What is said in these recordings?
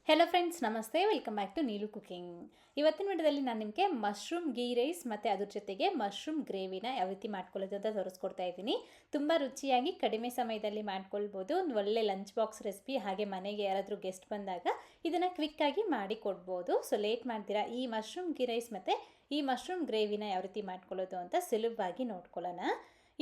Hello friends, ನಮಸ್ತೆ. Welcome back to Neelu cooking. ಇವತ್ತಿನ ವಿಡಿಯೋದಲ್ಲಿ ನಾನು ನಿಮಗೆ ಮಶ್ರೂಮ್ ಗೀ ರೈಸ್ ಮತ್ತು ಅದ್ರ ಜೊತೆಗೆ ಮಶ್ರೂಮ್ ಗ್ರೇವಿನ ಯಾವ ರೀತಿ ಮಾಡ್ಕೊಳ್ಳೋದು ಅಂತ ತೋರಿಸ್ಕೊಡ್ತಾ ಇದ್ದೀನಿ. ತುಂಬ ರುಚಿಯಾಗಿ ಕಡಿಮೆ ಸಮಯದಲ್ಲಿ ಮಾಡ್ಕೊಳ್ಬೋದು. ಒಂದು ಒಳ್ಳೆ ಲಂಚ್ ಬಾಕ್ಸ್ ರೆಸಿಪಿ. ಹಾಗೆ ಮನೆಗೆ ಯಾರಾದರೂ ಗೆಸ್ಟ್ ಬಂದಾಗ ಇದನ್ನು ಕ್ವಿಕ್ಕಾಗಿ ಮಾಡಿ ಕೊಡ್ಬೋದು. ಸೊ ಲೇಟ್ ಮಾಡ್ತೀರಾ, ಈ ಮಶ್ರೂಮ್ ಗೀ ರೈಸ್ ಮತ್ತು ಈ ಮಶ್ರೂಮ್ ಗ್ರೇವಿನ ಯಾವ ರೀತಿ ಮಾಡ್ಕೊಳ್ಳೋದು ಅಂತ ಸುಲಭವಾಗಿ ನೋಡ್ಕೊಳ್ಳೋಣ.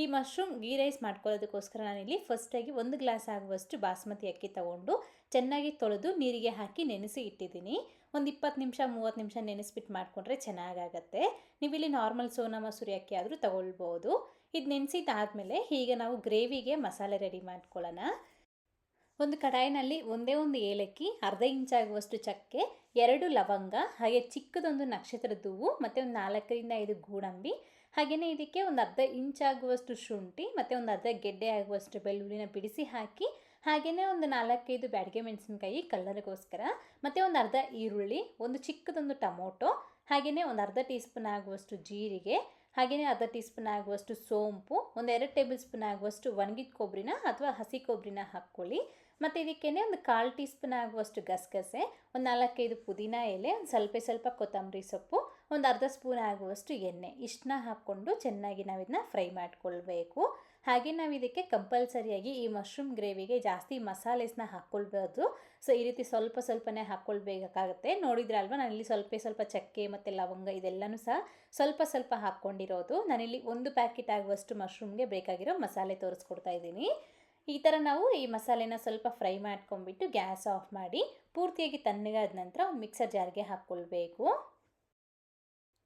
ಈ ಮಶ್ರೂಮ್ ಗೀ ರೈಸ್ ಮಾಡ್ಕೊಳ್ಳೋದಕ್ಕೋಸ್ಕರ ನಾನಿಲ್ಲಿ ಫಸ್ಟಾಗಿ 1 ಗ್ಲಾಸ್ ಆಗುವಷ್ಟು ಬಾಸ್ಮತಿ ಅಕ್ಕಿ ತೊಗೊಂಡು ಚೆನ್ನಾಗಿ ತೊಳೆದು ನೀರಿಗೆ ಹಾಕಿ ನೆನೆಸಿ ಇಟ್ಟಿದ್ದೀನಿ. ಒಂದು 20 ನಿಮಿಷ 30 ನಿಮಿಷ ನೆನೆಸ್ಬಿಟ್ಟು ಮಾಡಿಕೊಂಡ್ರೆ ಚೆನ್ನಾಗಾಗತ್ತೆ. ನೀವಿಲ್ಲಿ ನಾರ್ಮಲ್ ಸೋನಾ ಮಸೂರಿ ಅಕ್ಕಿ ಆದರೂ ತೊಗೊಳ್ಬೋದು. ಇದು ನೆನೆಸಿದ್ದಾದಮೇಲೆ ಈಗ ನಾವು ಗ್ರೇವಿಗೆ ಮಸಾಲೆ ರೆಡಿ ಮಾಡ್ಕೊಳ್ಳೋಣ. ಒಂದು ಕಡಾಯಿನಲ್ಲಿ ಒಂದೇ ಒಂದು ಏಲಕ್ಕಿ, ಅರ್ಧ ಇಂಚಾಗುವಷ್ಟು ಚಕ್ಕೆ, 2 ಲವಂಗ, ಹಾಗೆ ಚಿಕ್ಕದೊಂದು ನಕ್ಷತ್ರದ ಹೂವು ಮತ್ತು ಒಂದು 4 ರಿಂದ 5 ಗೋಡಂಬಿ, ಹಾಗೆಯೇ ಇದಕ್ಕೆ ಒಂದು ಅರ್ಧ ಇಂಚಾಗುವಷ್ಟು ಶುಂಠಿ ಮತ್ತು ಒಂದು ಅರ್ಧ ಗೆಡ್ಡೆ ಆಗುವಷ್ಟು ಬೆಳ್ಳುಳ್ಳಿನ ಬಿಡಿಸಿ ಹಾಕಿ, ಹಾಗೆಯೇ ಒಂದು 4-5 ಬ್ಯಾಡಗೆ ಮೆಣಸಿನಕಾಯಿ ಕಲರ್ಗೋಸ್ಕರ, ಮತ್ತು ಒಂದು ಅರ್ಧ ಈರುಳ್ಳಿ, ಒಂದು ಚಿಕ್ಕದೊಂದು ಟೊಮೊಟೊ, ಹಾಗೆಯೇ ಒಂದು ಅರ್ಧ ಟೀ ಸ್ಪೂನ್ ಆಗುವಷ್ಟು ಜೀರಿಗೆ, ಹಾಗೆಯೇ ಅರ್ಧ ಟೀ ಸ್ಪೂನ್ ಆಗುವಷ್ಟು ಸೋಂಪು, ಒಂದು 2 ಟೇಬಲ್ ಸ್ಪೂನ್ ಆಗುವಷ್ಟು ಒಣಗಿದ ಕೊಬ್ಬರಿನ ಅಥವಾ ಹಸಿ ಕೊಬ್ಬರಿನ ಹಾಕ್ಕೊಳ್ಳಿ. ಮತ್ತು ಇದಕ್ಕೇ ಒಂದು 1/4 ಟೀ ಸ್ಪೂನ್ ಆಗುವಷ್ಟು ಗಸಗಸೆ, ಒಂದು 4-5 ಪುದೀನ ಎಲೆ, ಒಂದು ಸ್ವಲ್ಪ ಕೊತ್ತಂಬರಿ ಸೊಪ್ಪು, ಒಂದು ಅರ್ಧ ಸ್ಪೂನ್ ಆಗುವಷ್ಟು ಎಣ್ಣೆ, ಇಷ್ಟನ್ನ ಹಾಕ್ಕೊಂಡು ಚೆನ್ನಾಗಿ ನಾವು ಇದನ್ನ ಫ್ರೈ ಮಾಡ್ಕೊಳ್ಬೇಕು. ಹಾಗೆ ನಾವು ಇದಕ್ಕೆ ಕಂಪಲ್ಸರಿಯಾಗಿ ಈ ಮಶ್ರೂಮ್ ಗ್ರೇವಿಗೆ ಜಾಸ್ತಿ ಮಸಾಲೆಸ್ನ ಹಾಕ್ಕೊಳ್ಬಾರ್ದು. ಸೊ ಈ ರೀತಿ ಸ್ವಲ್ಪನೇ ಹಾಕ್ಕೊಳ್ಬೇಕಾಗುತ್ತೆ. ನೋಡಿದ್ರಲ್ವ, ನಾನಿಲ್ಲಿ ಸ್ವಲ್ಪ ಚಕ್ಕೆ ಮತ್ತು ಲವಂಗ ಇದೆಲ್ಲನೂ ಸಹ ಸ್ವಲ್ಪ ಹಾಕ್ಕೊಂಡಿರೋದು. ನಾನಿಲ್ಲಿ 1 ಪ್ಯಾಕೆಟ್ ಆಗುವಷ್ಟು ಮಶ್ರೂಮ್ಗೆ ಬೇಕಾಗಿರೋ ಮಸಾಲೆ ತೋರಿಸ್ಕೊಡ್ತಾ ಇದ್ದೀನಿ. ಈ ಥರ ನಾವು ಈ ಮಸಾಲೆನ ಸ್ವಲ್ಪ ಫ್ರೈ ಮಾಡ್ಕೊಂಡ್ಬಿಟ್ಟು ಗ್ಯಾಸ್ ಆಫ್ ಮಾಡಿ ಪೂರ್ತಿಯಾಗಿ ತಣ್ಣಗಾದ ನಂತರ ಒಂದು ಮಿಕ್ಸರ್ ಜಾರ್ಗೆ ಹಾಕ್ಕೊಳ್ಬೇಕು.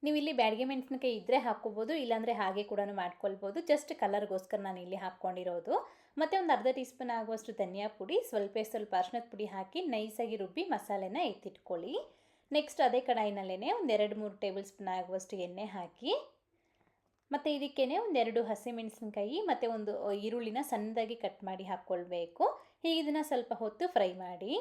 ನೀವು ಇಲ್ಲಿ ಬ್ಯಾಡಗೆ ಮೆಣಸಿನಕಾಯಿ ಇದ್ದರೆ ಹಾಕ್ಕೋಬೋದು, ಇಲ್ಲಾಂದರೆ ಹಾಗೆ ಕೂಡ ಮಾಡ್ಕೊಳ್ಬೋದು. ಜಸ್ಟ್ ಕಲರ್ಗೋಸ್ಕರ ನಾನು ಇಲ್ಲಿ ಹಾಕ್ಕೊಂಡಿರೋದು. ಮತ್ತು ಒಂದು ಅರ್ಧ ಟೀ ಸ್ಪೂನ್ ಆಗುವಷ್ಟು ಧನಿಯಾ ಪುಡಿ, ಸ್ವಲ್ಪ ಅರಿಶಿಣದ ಪುಡಿ ಹಾಕಿ ನೈಸಾಗಿ ರುಬ್ಬಿ ಮಸಾಲೆನ ಎತ್ತಿಟ್ಕೊಳ್ಳಿ. ನೆಕ್ಸ್ಟ್ ಅದೇ ಕಡಾಯಿನಲ್ಲೇ ಒಂದು 2-3 ಟೇಬಲ್ ಸ್ಪೂನ್ ಆಗುವಷ್ಟು ಎಣ್ಣೆ ಹಾಕಿ, ಮತ್ತು ಇದಕ್ಕೇ ಒಂದು 2 ಹಸಿಮೆಣಸಿನಕಾಯಿ ಮತ್ತು ಒಂದು ಈರುಳ್ಳಿನ ಸಣ್ಣದಾಗಿ ಕಟ್ ಮಾಡಿ ಹಾಕ್ಕೊಳ್ಬೇಕು. ಹೀಗೆ ಇದನ್ನು ಸ್ವಲ್ಪ ಹೊತ್ತು ಫ್ರೈ ಮಾಡಿ.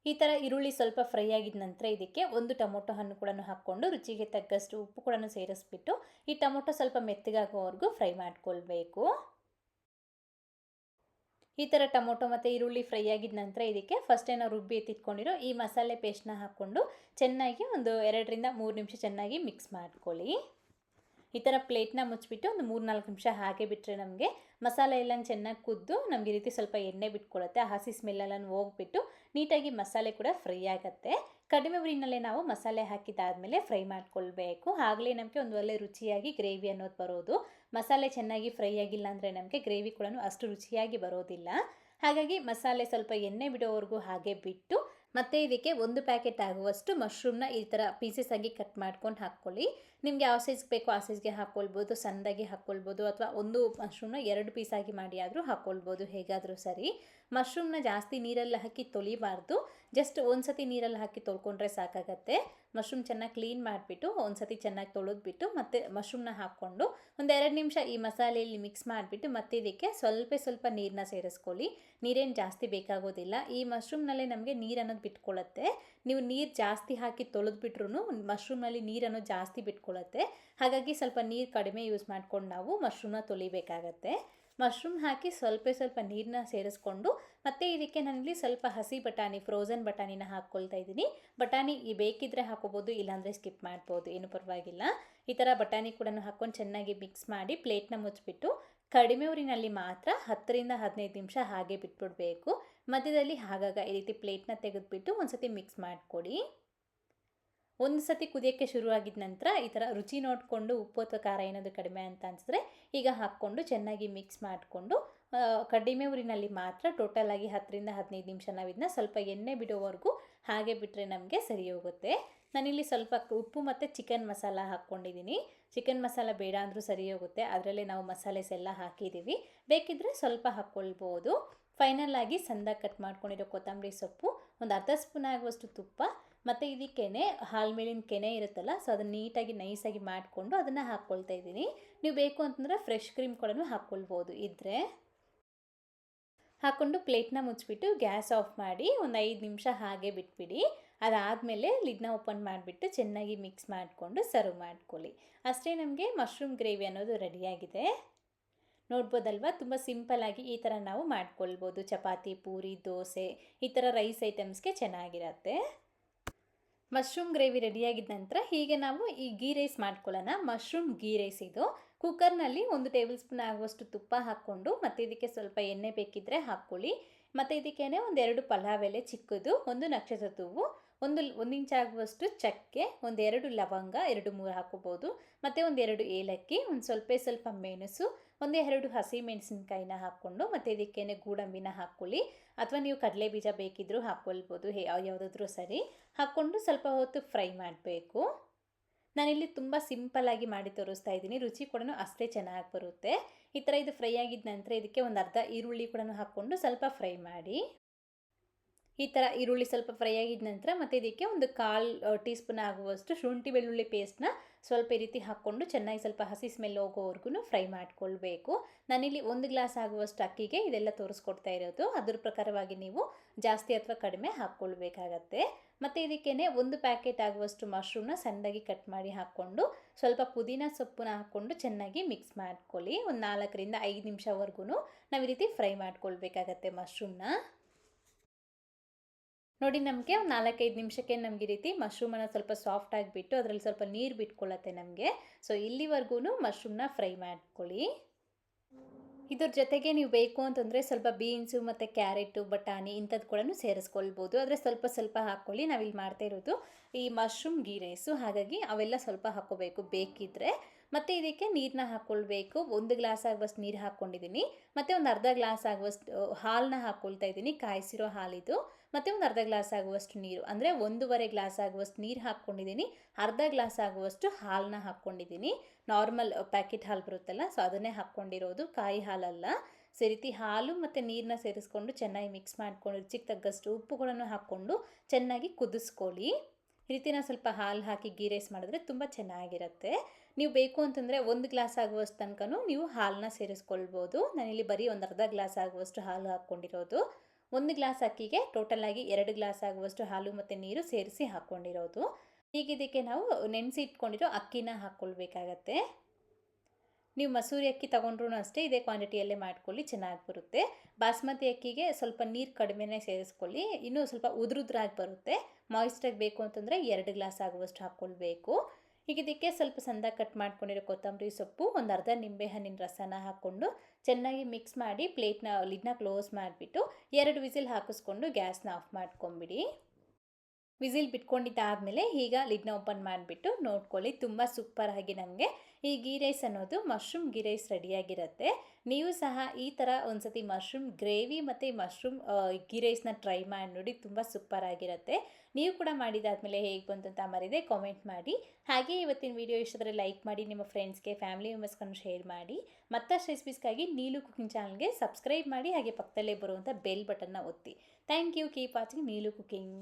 ಈ ಥರ ಈರುಳ್ಳಿ ಸ್ವಲ್ಪ ಫ್ರೈ ಆಗಿದ ನಂತರ ಇದಕ್ಕೆ ಒಂದು ಟೊಮೊಟೊ ಹಣ್ಣು ಕೂಡ ಹಾಕ್ಕೊಂಡು ರುಚಿಗೆ ತಕ್ಕಷ್ಟು ಉಪ್ಪು ಕೂಡ ಸೇರಿಸ್ಬಿಟ್ಟು ಈ ಟೊಮೊಟೊ ಸ್ವಲ್ಪ ಮೆತ್ತಗಾಗೋವರೆಗೂ ಫ್ರೈ ಮಾಡ್ಕೊಳ್ಬೇಕು. ಈ ಥರ ಟೊಮೊಟೊ ಮತ್ತು ಈರುಳ್ಳಿ ಫ್ರೈ ಆಗಿದ ನಂತರ ಇದಕ್ಕೆ ಫಸ್ಟೇ ನಾವು ರುಬ್ಬಿ ಎತ್ತಿಟ್ಕೊಂಡಿರೋ ಈ ಮಸಾಲೆ ಪೇಸ್ಟ್ನ ಹಾಕ್ಕೊಂಡು ಚೆನ್ನಾಗಿ ಒಂದು 2-3 ನಿಮಿಷ ಚೆನ್ನಾಗಿ ಮಿಕ್ಸ್ ಮಾಡ್ಕೊಳ್ಳಿ. ಈ ಥರ ಪ್ಲೇಟ್ನ ಮುಚ್ಚಿಬಿಟ್ಟು ಒಂದು 3-4 ನಿಮಿಷ ಹಾಗೆ ಬಿಟ್ಟರೆ ನಮಗೆ ಮಸಾಲೆ ಎಲ್ಲ ಚೆನ್ನಾಗಿ ಕುದ್ದು ನಮಗೆ ಈ ರೀತಿ ಸ್ವಲ್ಪ ಎಣ್ಣೆ ಬಿಟ್ಕೊಳ್ಳುತ್ತೆ. ಆ ಹಸಿ ಸ್ಮೆಲ್ಲೆಲ್ಲ ಹೋಗ್ಬಿಟ್ಟು ನೀಟಾಗಿ ಮಸಾಲೆ ಕೂಡ ಫ್ರೈ ಆಗುತ್ತೆ. ಕಡಿಮೆ ಉರಿನಲ್ಲೇ ನಾವು ಮಸಾಲೆ ಹಾಕಿದ್ದಾದಮೇಲೆ ಫ್ರೈ ಮಾಡ್ಕೊಳ್ಬೇಕು. ಆಗಲೇ ನಮಗೆ ಒಂದು ಒಳ್ಳೆ ರುಚಿಯಾಗಿ ಗ್ರೇವಿ ಅನ್ನೋದು ಬರೋದು. ಮಸಾಲೆ ಚೆನ್ನಾಗಿ ಫ್ರೈ ಆಗಿಲ್ಲ ಅಂದರೆ ನಮಗೆ ಗ್ರೇವಿ ಕೂಡ ಅಷ್ಟು ರುಚಿಯಾಗಿ ಬರೋದಿಲ್ಲ. ಹಾಗಾಗಿ ಮಸಾಲೆ ಸ್ವಲ್ಪ ಎಣ್ಣೆ ಬಿಡೋವರೆಗೂ ಹಾಗೆ ಬಿಟ್ಟು ಮತ್ತು ಇದಕ್ಕೆ 1 ಪ್ಯಾಕೆಟ್ ಆಗುವಷ್ಟು ಮಶ್ರೂಮ್ನ ಈ ಥರ ಪೀಸಸ್ ಆಗಿ ಕಟ್ ಮಾಡ್ಕೊಂಡು ಹಾಕ್ಕೊಳ್ಳಿ. ನಿಮಗೆ ಯಾವ ಸೈಜ್ಗೆ ಬೇಕೋ ಆ ಸೈಜ್ಗೆ ಹಾಕ್ಕೊಳ್ಬೋದು, ಸಣ್ಣದಾಗಿ ಹಾಕ್ಕೊಳ್ಬೋದು, ಅಥವಾ ಒಂದು ಮಶ್ರೂಮ್ನ 2 ಪೀಸಾಗಿ ಮಾಡಿ ಆದರೂ ಹಾಕ್ಕೊಳ್ಬೋದು, ಹೇಗಾದರೂ ಸರಿ. ಮಶ್ರೂಮ್ನ ಜಾಸ್ತಿ ನೀರಲ್ಲಿ ಹಾಕಿ ತೊಳಿಬಾರ್ದು, ಜಸ್ಟ್ ಒಂದು ಸತಿ ನೀರಲ್ಲಿ ಹಾಕಿ ತೊಳ್ಕೊಂಡ್ರೆ ಸಾಕಾಗತ್ತೆ. ಮಶ್ರೂಮ್ ಚೆನ್ನಾಗಿ ಕ್ಲೀನ್ ಮಾಡಿಬಿಟ್ಟು ಒಂದು ಸತಿ ಚೆನ್ನಾಗಿ ತೊಳೆದ್ಬಿಟ್ಟು ಮತ್ತೆ ಮಶ್ರೂಮ್ನ ಹಾಕ್ಕೊಂಡು ಒಂದು 2 ನಿಮಿಷ ಈ ಮಸಾಲೆಯಲ್ಲಿ ಮಿಕ್ಸ್ ಮಾಡಿಬಿಟ್ಟು ಮತ್ತೆ ಇದಕ್ಕೆ ಸ್ವಲ್ಪ ನೀರನ್ನ ಸೇರಿಸ್ಕೊಳ್ಳಿ. ನೀರೇನು ಜಾಸ್ತಿ ಬೇಕಾಗೋದಿಲ್ಲ. ಈ ಮಶ್ರೂಮ್ನಲ್ಲೇ ನಮಗೆ ನೀರು ಅನ್ನೋದು ಬಿಟ್ಕೊಳ್ಳುತ್ತೆ. ನೀವು ನೀರು ಜಾಸ್ತಿ ಹಾಕಿ ತೊಳೆದ್ಬಿಟ್ರೂ ಮಶ್ರೂಮ್ನಲ್ಲಿ ನೀರು ಅನ್ನೋದು ಜಾಸ್ತಿ ಬಿಟ್ಕೊಳ್ಳುತ್ತೆ. ಹಾಗಾಗಿ ಸ್ವಲ್ಪ ನೀರು ಕಡಿಮೆ ಯೂಸ್ ಮಾಡ್ಕೊಂಡು ನಾವು ಮಶ್ರೂಮ್ನ ತೊಳಿಬೇಕಾಗತ್ತೆ. ಮಶ್ರೂಮ್ ಹಾಕಿ ಸ್ವಲ್ಪ ನೀರನ್ನ ಸೇರಿಸ್ಕೊಂಡು ಮತ್ತು ಇದಕ್ಕೆ ನಾನಿಲ್ಲಿ ಸ್ವಲ್ಪ ಹಸಿ ಬಟಾಣಿ, ಫ್ರೋಝನ್ ಬಟಾಣಿನ ಹಾಕ್ಕೊಳ್ತಾ ಇದ್ದೀನಿ. ಬಟಾಣಿ ಬೇಕಿದ್ದರೆ ಹಾಕೋಬೋದು, ಇಲ್ಲಾಂದರೆ ಸ್ಕಿಪ್ ಮಾಡ್ಬೋದು, ಏನೂ ಪರವಾಗಿಲ್ಲ. ಈ ಥರ ಬಟಾಣಿ ಕೂಡ ಹಾಕ್ಕೊಂಡು ಚೆನ್ನಾಗಿ ಮಿಕ್ಸ್ ಮಾಡಿ ಪ್ಲೇಟ್ನ ಮುಚ್ಚಿಬಿಟ್ಟು ಕಡಿಮೆ ಊರಿನಲ್ಲಿ ಮಾತ್ರ 10-15 ನಿಮಿಷ ಹಾಗೆ ಬಿಟ್ಬಿಡಬೇಕು. ಮಧ್ಯದಲ್ಲಿ ಆಗಾಗ ಈ ರೀತಿ ಪ್ಲೇಟ್ನ ತೆಗೆದುಬಿಟ್ಟು ಒಂದು ಸತಿ ಮಿಕ್ಸ್ ಮಾಡಿಕೊಡಿ. ಒಂದು ಸತಿ ಕುದಿಯೋಕ್ಕೆ ಶುರುವಾಗಿದ್ದ ನಂತರ ಈ ಥರ ರುಚಿ ನೋಡಿಕೊಂಡು ಉಪ್ಪು ಅಥವಾ ಖಾರ ಏನಾದರೂ ಕಡಿಮೆ ಅಂತ ಅನಿಸಿದ್ರೆ ಈಗ ಹಾಕ್ಕೊಂಡು ಚೆನ್ನಾಗಿ ಮಿಕ್ಸ್ ಮಾಡಿಕೊಂಡು ಕಡಿಮೆ ಊರಿನಲ್ಲಿ ಮಾತ್ರ ಟೋಟಲಾಗಿ 10-15 ನಿಮಿಷ ನಾವು ಇದನ್ನ ಸ್ವಲ್ಪ ಎಣ್ಣೆ ಬಿಡೋವರೆಗೂ ಹಾಗೆ ಬಿಟ್ಟರೆ ನಮಗೆ ಸರಿ ಹೋಗುತ್ತೆ. ನಾನಿಲ್ಲಿ ಸ್ವಲ್ಪ ಉಪ್ಪು ಮತ್ತು ಚಿಕನ್ ಮಸಾಲ ಹಾಕ್ಕೊಂಡಿದ್ದೀನಿ. ಚಿಕನ್ ಮಸಾಲ ಬೇಡ ಅಂದರೂ ಸರಿ ಹೋಗುತ್ತೆ, ಅದರಲ್ಲೇ ನಾವು ಮಸಾಲೆಸ್ ಎಲ್ಲ ಹಾಕಿದ್ದೀವಿ. ಬೇಕಿದ್ದರೆ ಸ್ವಲ್ಪ ಹಾಕ್ಕೊಳ್ಬೋದು. ಫೈನಲ್ ಆಗಿ ಸಣ್ಣದಾಗಿ ಕಟ್ ಮಾಡ್ಕೊಂಡಿರೋ ಕೊತ್ತಂಬರಿ ಸೊಪ್ಪು, ಒಂದು ಅರ್ಧ ಸ್ಪೂನ್ ಆಗುವಷ್ಟು ತುಪ್ಪ, ಮತ್ತು ಇದಕ್ಕೇ ಹಾಲು ಮೇಲಿನ ಕೆನೆ ಇರುತ್ತಲ್ಲ, ಸೊ ಅದನ್ನು ನೀಟಾಗಿ ನೈಸಾಗಿ ಮಾಡಿಕೊಂಡು ಅದನ್ನು ಹಾಕ್ಕೊಳ್ತಾ ಇದ್ದೀನಿ. ನೀವು ಬೇಕು ಅಂತಂದರೆ ಫ್ರೆಶ್ ಕ್ರೀಮ್ ಕೂಡ ಹಾಕ್ಕೊಳ್ಬೋದು ಇದ್ದರೆ. ಹಾಕ್ಕೊಂಡು ಪ್ಲೇಟ್ನ ಮುಚ್ಚಿಬಿಟ್ಟು ಗ್ಯಾಸ್ ಆಫ್ ಮಾಡಿ ಒಂದು 5 ನಿಮಿಷ ಹಾಗೆ ಬಿಟ್ಬಿಡಿ. ಅದಾದಮೇಲೆ ಲಿಡ್ನ ಓಪನ್ ಮಾಡಿಬಿಟ್ಟು ಚೆನ್ನಾಗಿ ಮಿಕ್ಸ್ ಮಾಡಿಕೊಂಡು ಸರ್ವ್ ಮಾಡ್ಕೊಳ್ಳಿ. ಅಷ್ಟೇ, ನಮಗೆ ಮಶ್ರೂಮ್ ಗ್ರೇವಿ ಅನ್ನೋದು ರೆಡಿಯಾಗಿದೆ. ನೋಡ್ಬೋದಲ್ವಾ, ತುಂಬ ಸಿಂಪಲ್ಲಾಗಿ ಈ ಥರ ನಾವು ಮಾಡ್ಕೊಳ್ಬೋದು. ಚಪಾತಿ, ಪೂರಿ, ದೋಸೆ ಈ ಥರ ರೈಸ್ ಐಟಮ್ಸ್ಗೆ ಚೆನ್ನಾಗಿರತ್ತೆ. ಮಶ್ರೂಮ್ ಗ್ರೇವಿ ರೆಡಿಯಾಗಿದ್ದ ನಂತರ ಹೀಗೆ ನಾವು ಈ ಗೀ ರೈಸ್ ಮಾಡ್ಕೊಳ್ಳೋಣ. ಮಶ್ರೂಮ್ ಗೀ ರೈಸ್ ಇದು. ಕುಕ್ಕರ್ನಲ್ಲಿ 1 ಟೇಬಲ್ ಸ್ಪೂನ್ ಆಗುವಷ್ಟು ತುಪ್ಪ ಹಾಕ್ಕೊಂಡು, ಮತ್ತು ಇದಕ್ಕೆ ಸ್ವಲ್ಪ ಎಣ್ಣೆ ಬೇಕಿದ್ದರೆ ಹಾಕ್ಕೊಳ್ಳಿ. ಮತ್ತು ಇದಕ್ಕೇನೆ 1-2 ಪಲಾವ್ ಎಲೆ ಚಿಕ್ಕದು, 1 ನಕ್ಷತ್ರ ಹೂವು, 1 ಇಂಚ್ ಆಗುವಷ್ಟು ಚಕ್ಕೆ, 1-2 ಲವಂಗ, 2-3 ಹಾಕೋಬೋದು, ಮತ್ತು 1-2 ಏಲಕ್ಕಿ, ಸ್ವಲ್ಪ ಮೆಣಸು, 1-2 ಹಸಿ ಮೆಣಸಿನ್ಕಾಯಿನ ಹಾಕ್ಕೊಂಡು, ಮತ್ತು ಇದಕ್ಕೇನೆ ಗೋಡಂಬಿನ ಹಾಕ್ಕೊಳ್ಳಿ, ಅಥವಾ ನೀವು ಕಡಲೆ ಬೀಜ ಬೇಕಿದ್ದರೂ ಹಾಕ್ಕೊಳ್ಬೋದು, ಯಾವುದಾದ್ರೂ ಸರಿ. ಹಾಕ್ಕೊಂಡು ಸ್ವಲ್ಪ ಹೊತ್ತು ಫ್ರೈ ಮಾಡಬೇಕು. ನಾನಿಲ್ಲಿ ತುಂಬ ಸಿಂಪಲ್ಲಾಗಿ ಮಾಡಿ ತೋರಿಸ್ತಾ ಇದ್ದೀನಿ. ರುಚಿ ಕೂಡ ಅಷ್ಟೇ ಚೆನ್ನಾಗಿ ಬರುತ್ತೆ. ಈ ಥರ ಇದು ಫ್ರೈ ಆಗಿದ ನಂತರ ಇದಕ್ಕೆ ಒಂದು ಅರ್ಧ ಈರುಳ್ಳಿ ಕೂಡ ಹಾಕ್ಕೊಂಡು ಸ್ವಲ್ಪ ಫ್ರೈ ಮಾಡಿ. ಈ ಥರ ಈರುಳ್ಳಿ ಸ್ವಲ್ಪ ಫ್ರೈ ಆಗಿದ ನಂತರ ಮತ್ತು ಇದಕ್ಕೆ 1/4 ಟೀ ಸ್ಪೂನ್ ಆಗುವಷ್ಟು ಶುಂಠಿ ಬೆಳ್ಳುಳ್ಳಿ ಪೇಸ್ಟ್ನ ಸ್ವಲ್ಪ ಈ ರೀತಿ ಹಾಕ್ಕೊಂಡು ಚೆನ್ನಾಗಿ ಸ್ವಲ್ಪ ಹಸಿ ಸ್ಮೆಲ್ ಹೋಗೋವರೆಗೂ ಫ್ರೈ ಮಾಡ್ಕೊಳ್ಬೇಕು. ನಾನಿಲ್ಲಿ 1 ಗ್ಲಾಸ್ ಆಗುವಷ್ಟು ಅಕ್ಕಿಗೆ ಇದೆಲ್ಲ ತೋರಿಸ್ಕೊಡ್ತಾ ಇರೋದು. ಅದ್ರ ಪ್ರಕಾರವಾಗಿ ನೀವು ಜಾಸ್ತಿ ಅಥವಾ ಕಡಿಮೆ ಹಾಕ್ಕೊಳ್ಬೇಕಾಗತ್ತೆ. ಮತ್ತು ಇದಕ್ಕೇನೆ 1 ಪ್ಯಾಕೆಟ್ ಆಗುವಷ್ಟು ಮಶ್ರೂಮ್ನ ಸಣ್ಣದಾಗಿ ಕಟ್ ಮಾಡಿ ಹಾಕ್ಕೊಂಡು, ಸ್ವಲ್ಪ ಪುದೀನ ಸೊಪ್ಪನ್ನ ಹಾಕ್ಕೊಂಡು ಚೆನ್ನಾಗಿ ಮಿಕ್ಸ್ ಮಾಡ್ಕೊಳ್ಳಿ. ಒಂದು 4ರಿಂದ 5 ನಿಮಿಷವರೆಗೂ ನಾವು ಈ ರೀತಿ ಫ್ರೈ ಮಾಡ್ಕೊಳ್ಬೇಕಾಗತ್ತೆ ಮಶ್ರೂಮ್ನ. ನೋಡಿ, ನಮಗೆ ಒಂದು 4-5 ನಿಮಿಷಕ್ಕೆ ನಮಗೆ ಈ ರೀತಿ ಮಶ್ರೂಮನ್ನು ಸ್ವಲ್ಪ ಸಾಫ್ಟ್ ಆಗಿಬಿಟ್ಟು ಅದರಲ್ಲಿ ಸ್ವಲ್ಪ ನೀರು ಬಿಟ್ಕೊಳ್ಳುತ್ತೆ ನಮಗೆ. ಸೊ ಇಲ್ಲಿವರೆಗೂ ಮಶ್ರೂಮ್ನ ಫ್ರೈ ಮಾಡ್ಕೊಳ್ಳಿ. ಇದ್ರ ಜೊತೆಗೆ ನೀವು ಬೇಕು ಅಂತಂದರೆ ಸ್ವಲ್ಪ ಬೀನ್ಸು ಮತ್ತು ಕ್ಯಾರೆಟು, ಬಟಾಣಿ ಇಂಥದ್ದು ಕೂಡ ಸೇರಿಸ್ಕೊಳ್ಬೋದು. ಆದರೆ ಸ್ವಲ್ಪ ಹಾಕ್ಕೊಳ್ಳಿ. ನಾವಿಲ್ಲಿ ಮಾಡ್ತಾ ಇರೋದು ಈ ಮಶ್ರೂಮ್ ಗೀ ರೈಸು, ಹಾಗಾಗಿ ಅವೆಲ್ಲ ಸ್ವಲ್ಪ ಹಾಕ್ಕೋಬೇಕು ಬೇಕಿದ್ದರೆ. ಮತ್ತು ಇದಕ್ಕೆ ನೀರನ್ನ ಹಾಕ್ಕೊಳ್ಬೇಕು. 1 ಗ್ಲಾಸ್ ಆಗುವಷ್ಟು ನೀರು ಹಾಕ್ಕೊಂಡಿದ್ದೀನಿ, ಮತ್ತು ಒಂದು ಅರ್ಧ ಗ್ಲಾಸ್ ಆಗುವಷ್ಟು ಹಾಲನ್ನ ಹಾಕ್ಕೊಳ್ತಾ ಇದ್ದೀನಿ, ಕಾಯಿಸಿರೋ ಹಾಲಿದು. ಮತ್ತು ಒಂದು ಅರ್ಧ ಗ್ಲಾಸ್ ಆಗುವಷ್ಟು ನೀರು, ಅಂದರೆ 1.5 ಗ್ಲಾಸ್ ಆಗುವಷ್ಟು ನೀರು ಹಾಕ್ಕೊಂಡಿದ್ದೀನಿ, ಅರ್ಧ ಗ್ಲಾಸ್ ಆಗುವಷ್ಟು ಹಾಲನ್ನ ಹಾಕ್ಕೊಂಡಿದ್ದೀನಿ. ನಾರ್ಮಲ್ ಪ್ಯಾಕೆಟ್ ಹಾಲು ಬರುತ್ತಲ್ಲ, ಸೊ ಅದನ್ನೇ ಹಾಕ್ಕೊಂಡಿರೋದು, ಕಾಯಿ ಹಾಲಲ್ಲ. ಸೊ ಈ ರೀತಿ ಹಾಲು ಮತ್ತು ನೀರನ್ನ ಸೇರಿಸ್ಕೊಂಡು ಚೆನ್ನಾಗಿ ಮಿಕ್ಸ್ ಮಾಡ್ಕೊಂಡು, ರುಚಿಗೆ ತగ్గಷ್ಟು ಉಪ್ಪು ಕೂಡ ಹಾಕ್ಕೊಂಡು ಚೆನ್ನಾಗಿ ಕುದಿಸ್ಕೊಳ್ಳಿ. ಈ ರೀತಿ ನಾವು ಸ್ವಲ್ಪ ಹಾಲು ಹಾಕಿ ಗೀ ರೈಸ್ ಮಾಡಿದ್ರೆ ತುಂಬ ಚೆನ್ನಾಗಿರುತ್ತೆ. ನೀವು ಬೇಕು ಅಂತಂದರೆ 1 ಗ್ಲಾಸ್ ಆಗುವಷ್ಟು ತನಕನೂ ನೀವು ಹಾಲನ್ನ ಸೇರಿಸ್ಕೊಳ್ಬೋದು. ನಾನಿಲ್ಲಿ ಬರೀ ಒಂದು ಅರ್ಧ ಗ್ಲಾಸ್ ಆಗುವಷ್ಟು ಹಾಲು ಹಾಕ್ಕೊಂಡಿರೋದು. 1 ಗ್ಲಾಸ್ ಅಕ್ಕಿಗೆ ಟೋಟಲಾಗಿ 2 ಗ್ಲಾಸ್ ಆಗುವಷ್ಟು ಹಾಲು ಮತ್ತು ನೀರು ಸೇರಿಸಿ ಹಾಕ್ಕೊಂಡಿರೋದು. ಈಗ ಇದಕ್ಕೆ ನಾವು ನೆನೆಸಿ ಇಟ್ಕೊಂಡಿರೋ ಅಕ್ಕಿನ ಹಾಕ್ಕೊಳ್ಬೇಕಾಗತ್ತೆ. ನೀವು ಮಸೂರಿ ಅಕ್ಕಿ ತೊಗೊಂಡ್ರೂ ಅಷ್ಟೇ ಇದೇ ಕ್ವಾಂಟಿಟಿಯಲ್ಲೇ ಮಾಡ್ಕೊಳ್ಳಿ, ಚೆನ್ನಾಗಿ ಬರುತ್ತೆ. ಬಾಸ್ಮತಿ ಅಕ್ಕಿಗೆ ಸ್ವಲ್ಪ ನೀರು ಕಡಿಮೆನೇ ಸೇರಿಸ್ಕೊಳ್ಳಿ, ಇನ್ನೂ ಸ್ವಲ್ಪ ಉದುರುದ್ರಾಗಿ ಬರುತ್ತೆ. ಮಾಯಿಸ್ಟಾಗಿ ಬೇಕು ಅಂತಂದರೆ 2 ಗ್ಲಾಸ್ ಆಗುವಷ್ಟು ಹಾಕ್ಕೊಳ್ಬೇಕು. ಈಗ ಇದಕ್ಕೆ ಸ್ವಲ್ಪ ಸಣ್ಣದಾಗಿ ಕಟ್ ಮಾಡ್ಕೊಂಡಿರೋ ಕೊತ್ತಂಬರಿ ಸೊಪ್ಪು, ಒಂದು ಅರ್ಧ ನಿಂಬೆಹಣ್ಣಿನ ರಸನ ಹಾಕ್ಕೊಂಡು ಚೆನ್ನಾಗಿ ಮಿಕ್ಸ್ ಮಾಡಿ ಲಿಡ್ನ ಕ್ಲೋಸ್ ಮಾಡಿಬಿಟ್ಟು 2 ವಿಸಿಲ್ ಹಾಕಿಸ್ಕೊಂಡು ಗ್ಯಾಸ್ನ ಆಫ್ ಮಾಡ್ಕೊಂಬಿಡಿ. ವಿಸಿಲ್ ಬಿಟ್ಕೊಂಡಿದ್ದಾದಮೇಲೆ ಈಗ ಲಿಡ್ನ ಓಪನ್ ಮಾಡಿಬಿಟ್ಟು ನೋಡ್ಕೊಳ್ಳಿ. ತುಂಬ ಸೂಪರಾಗಿ ನಮಗೆ ಈ ಗೀ ರೈಸ್ ಅನ್ನೋದು ಮಶ್ರೂಮ್ ಗೀ ರೈಸ್ ರೆಡಿಯಾಗಿರುತ್ತೆ. ನೀವು ಸಹ ಈ ಥರ ಒಂದ್ಸತಿ ಮಶ್ರೂಮ್ ಗ್ರೇವಿ ಮತ್ತು ಮಶ್ರೂಮ್ ಗೀ ರೈಸ್ನ ಟ್ರೈ ಮಾಡಿ ನೋಡಿ, ತುಂಬ ಸೂಪರಾಗಿರುತ್ತೆ. ನೀವು ಕೂಡ ಮಾಡಿದಾದ್ಮೇಲೆ ಹೇಗೆ ಬಂತು ಅಂತ ಮರಿದೆ ಕಾಮೆಂಟ್ ಮಾಡಿ. ಹಾಗೆ ಇವತ್ತಿನ ವಿಡಿಯೋ ಇಷ್ಟಾದರೆ ಲೈಕ್ ಮಾಡಿ, ನಿಮ್ಮ ಫ್ರೆಂಡ್ಸ್ಗೆ, ಫ್ಯಾಮಿಲಿ ಮೆಂಬರ್ಸ್ಗಳನ್ನು ಶೇರ್ ಮಾಡಿ. ಮತ್ತಷ್ಟು ರೆಸಿಪೀಸ್ಗಾಗಿ ನೀಲು ಕುಕಿಂಗ್ ಚಾನಲ್ಗೆ ಸಬ್ಸ್ಕ್ರೈಬ್ ಮಾಡಿ, ಹಾಗೆ ಪಕ್ಕದಲ್ಲೇ ಬರುವಂಥ ಬೆಲ್ ಬಟನ್ನ ಒತ್ತಿ. Thank you. Keep watching Neelu cooking.